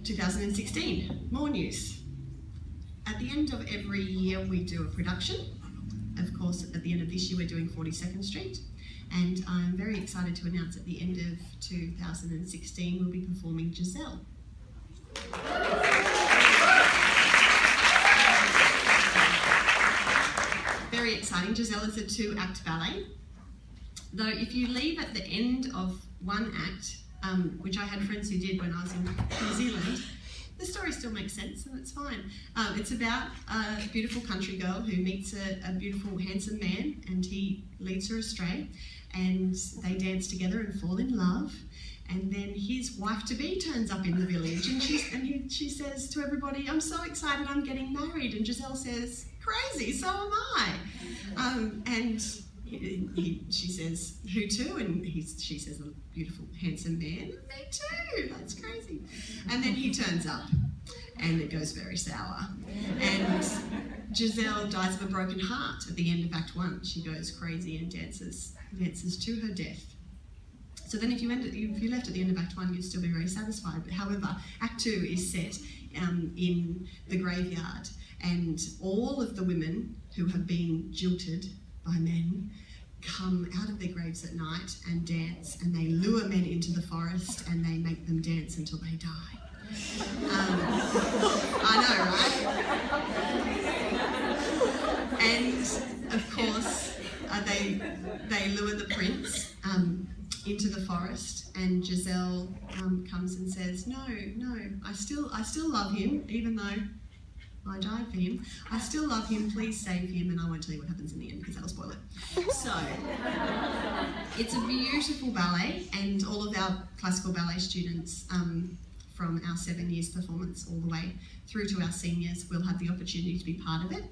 2016, more news. At the end of every year we do a production. Of course, at the end of this year we're doing 42nd Street, and I'm very excited to announce at the end of 2016 we'll be performing Giselle. Very exciting. Giselle is a 2-act ballet. Though if you leave at the end of one act, which I had friends who did when I was in New Zealand, the story still makes sense and it's fine. It's about a beautiful country girl who meets a beautiful, handsome man, and he leads her astray, and they dance together and fall in love. And then his wife-to-be turns up in the village, and she says to everybody, "I'm so excited, I'm getting married." And Giselle says, "Crazy, so am I." She says, "Who to?" And she says, "A beautiful, handsome man." "Me too, that's crazy." And then he turns up, and it goes very sour. And Giselle dies of a broken heart at the end of Act 1. She goes crazy and dances to her death. So then if you left at the end of Act 1, you'd still be very satisfied. But however, Act 2 is set in the graveyard, and all of the women who have been jilted by men come out of their graves at night and dance, and they lure men into the forest and they make them dance until they die. I know, right? And of course, they lure the prince into the forest, and Giselle comes and says, "No, I still love him, even though I died for him. I still love him, please save him." And I won't tell you what happens in the end because that'll spoil it. So, it's a beautiful ballet, and all of our classical ballet students from our 7 years performance all the way through to our seniors will have the opportunity to be part of it.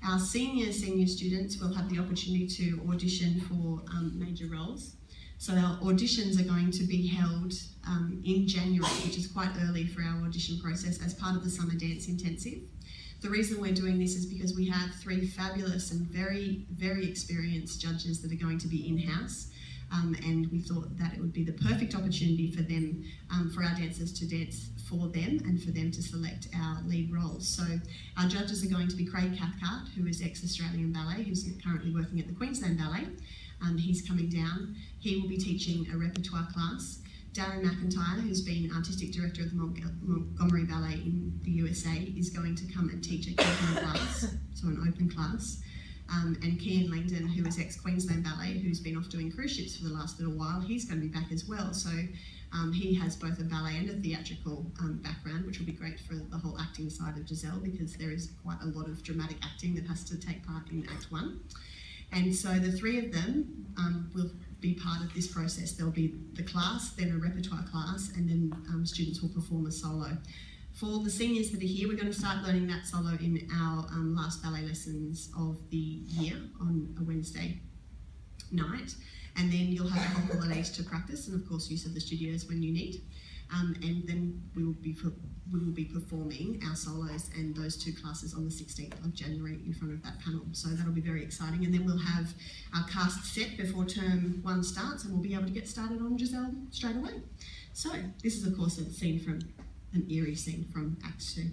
Our senior students will have the opportunity to audition for major roles. So our auditions are going to be held in January, which is quite early for our audition process, as part of the Summer Dance Intensive. The reason we're doing this is because we have 3 fabulous and very, very experienced judges that are going to be in-house, and we thought that it would be the perfect opportunity for them, for our dancers to dance for them and for them to select our lead roles. So our judges are going to be Craig Cathcart, who is ex-Australian Ballet, who's currently working at the Queensland Ballet. He's coming down. He will be teaching a repertoire class. Darren McIntyre, who's been artistic director of the Montgomery Ballet in the USA, is going to come and teach a Kian class, so an open class. And Kian Langdon, who is ex-Queensland Ballet, who's been off doing cruise ships for the last little while, he's going to be back as well. So he has both a ballet and a theatrical background, which will be great for the whole acting side of Giselle, because there is quite a lot of dramatic acting that has to take part in Act 1. And so the 3 of them will be part of this process. There'll be the class, then a repertoire class, and then students will perform a solo. For the seniors that are here, we're going to start learning that solo in our last ballet lessons of the year on a Wednesday night. And then you'll have a whole holidays to practice, and of course use of the studios when you need. And then we will be performing our solos and those 2 classes on the 16th of January in front of that panel. So that'll be very exciting. And then we'll have our cast set before term 1 starts, and we'll be able to get started on Giselle straight away. So this is of course an eerie scene from Act 2.